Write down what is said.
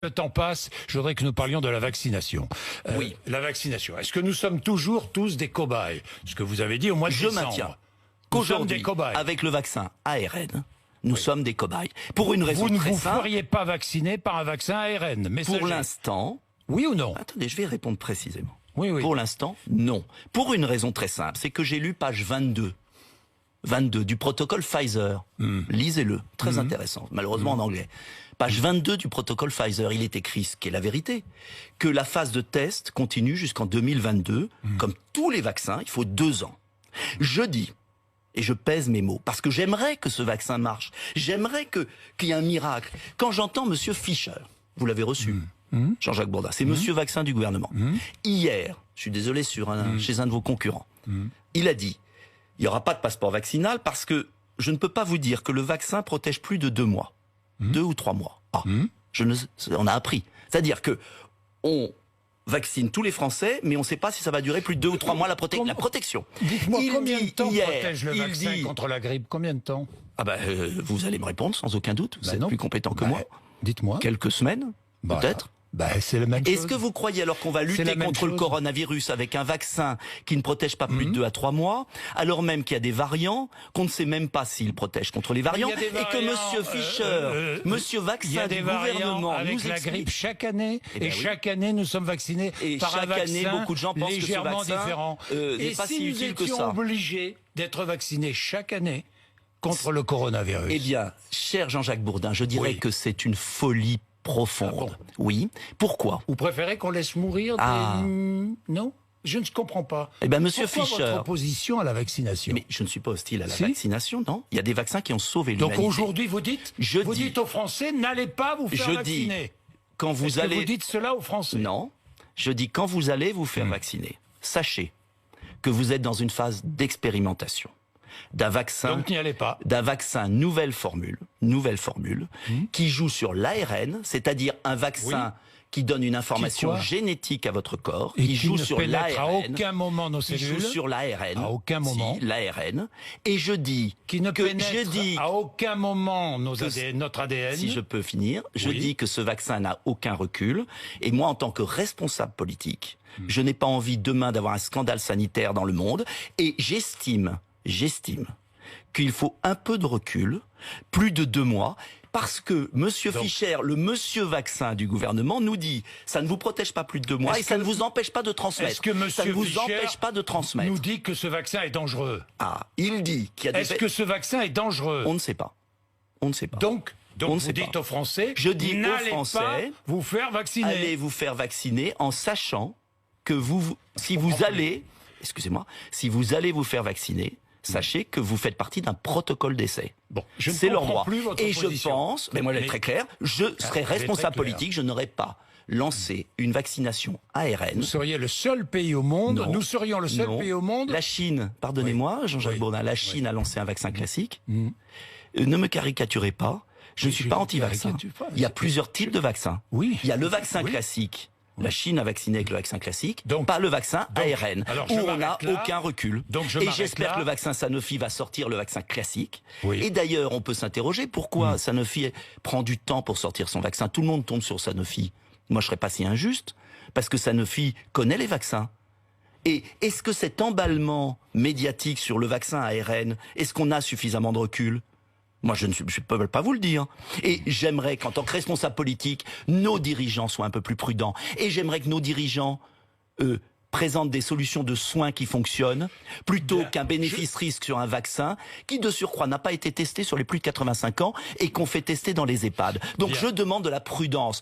Le temps passe, je voudrais que nous parlions de la vaccination. Oui. La vaccination. Est-ce que nous sommes toujours tous des cobayes? Ce que vous avez dit au mois de Je décembre. maintiens Nous sommes qu'aujourd'hui, des cobayes. avec le vaccin ARN, nous sommes des cobayes. Pour une raison Vous ne très vous simple. feriez pas vacciner par un vaccin ARN messager. Pour l'instant, Oui ou non? attendez, je vais répondre précisément. Oui, oui. Pour l'instant, non. Pour une raison très simple, c'est que j'ai lu page 22 du protocole Pfizer. Lisez-le, très intéressant, malheureusement en anglais. Page 22 du protocole Pfizer, il est écrit, ce qui est la vérité, que la phase de test continue jusqu'en 2022. Comme tous les vaccins, il faut 2 ans. Je dis, et je pèse mes mots, parce que j'aimerais que ce vaccin marche, j'aimerais qu'il y ait un miracle. Quand j'entends Monsieur Fischer, vous l'avez reçu, Jean-Jacques Bourdin, c'est Monsieur Vaccin du gouvernement. Hier, je suis désolé, chez un de vos concurrents, il a dit, il n'y aura pas de passeport vaccinal parce que je ne peux pas vous dire que le vaccin protège plus de 2 mois. 2 ou 3 mois. On a appris. C'est-à-dire que on vaccine tous les Français, mais on ne sait pas si ça va durer plus de 2 ou 3 mois la protection. Dites-moi combien de temps hier, protège le vaccin contre la grippe? Combien de temps? Vous allez me répondre sans aucun doute. Vous êtes non. plus compétent que moi. Dites-moi. Quelques semaines, peut-être. C'est la même chose. Est-ce que vous croyez alors qu'on va lutter contre le coronavirus avec un vaccin qui ne protège pas plus de 2 à 3 mois, alors même qu'il y a des variants, qu'on ne sait même pas s'il protège contre les variants, et que Monsieur Fischer, Monsieur Vaccin du gouvernement avec nous la explique... grippe chaque année, et chaque année nous sommes vaccinés par un vaccin beaucoup de gens pensent légèrement que ce vaccin, différent. n'est Et pas si si nous utile que étions ça. obligés d'être vaccinés chaque année contre le coronavirus? Eh bien, cher Jean-Jacques Bourdin, je dirais Oui. que c'est une folie profonde. Ah bon? Oui. Pourquoi? Vous préférez qu'on laisse mourir Non? Je ne comprends pas. Eh bien, Monsieur Pourquoi Fischer... votre opposition à la vaccination? Mais je ne suis pas hostile à la Si. vaccination, non. Il y a des vaccins qui ont sauvé l'humanité. Donc aujourd'hui, vous dites aux Français, n'allez pas vous faire vacciner. Quand vous Est-ce allez... que vous dites cela aux Français? Non. Je dis quand vous allez vous faire vacciner, sachez que vous êtes dans une phase d'expérimentation d'un vaccin. Donc n'y allez pas. D'un vaccin nouvelle formule, qui joue sur l'ARN, c'est-à-dire un vaccin qui donne une information génétique à votre corps, et qui joue sur l'ARN. À aucun moment nos cellules. Qui joue sur l'ARN. À aucun moment. Si, l'ARN. Et je dis qui ne que pénètre à aucun moment notre ADN. Si je peux finir, je dis que ce vaccin n'a aucun recul. Et moi, en tant que responsable politique, je n'ai pas envie demain d'avoir un scandale sanitaire dans le monde. Et j'estime qu'il faut un peu de recul, plus de 2 mois, parce que Monsieur Fischer, le Monsieur Vaccin du gouvernement, nous dit ça ne vous protège pas plus de 2 mois et ça ne vous empêche pas de transmettre. Est-ce que Monsieur ça ne vous Fischer empêche pas de transmettre. Nous dit que ce vaccin est dangereux. Il dit qu'il y a des... Est-ce que ce vaccin est dangereux? On ne sait pas. On ne sait pas. Donc vous dites aux Français, je dis n'allez aux Français, pas vous faire vacciner. Allez vous faire vacciner en sachant que si vous allez vous faire vacciner, sachez que vous faites partie d'un protocole d'essai. Bon, c'est leur droit. Et position. je pense, mais moi elle est très claire, je serai responsable politique, je n'aurais pas lancé une vaccination ARN. Vous seriez le seul pays au monde, nous serions le seul pays au monde. La Chine, pardonnez-moi Jean-Jacques Bourdin, la Chine a lancé un vaccin classique. Ne me caricaturez pas, je ne suis pas anti-vaccin. Il y a plusieurs types de vaccins. Oui. Il y a le vaccin classique. La Chine a vacciné avec le vaccin classique, pas le vaccin ARN, où on n'a aucun recul. Et j'espère que le vaccin Sanofi va sortir le vaccin classique. Et d'ailleurs, on peut s'interroger pourquoi Sanofi prend du temps pour sortir son vaccin. Tout le monde tombe sur Sanofi. Moi, je serais pas si injuste, parce que Sanofi connaît les vaccins. Et est-ce que cet emballement médiatique sur le vaccin ARN, est-ce qu'on a suffisamment de recul ? Moi, je ne peux pas vous le dire. Et j'aimerais qu'en tant que responsable politique, nos dirigeants soient un peu plus prudents. Et j'aimerais que nos dirigeants présentent des solutions de soins qui fonctionnent, plutôt qu'un bénéfice-risque sur un vaccin qui, de surcroît, n'a pas été testé sur les plus de 85 ans et qu'on fait tester dans les EHPAD. Donc je demande de la prudence.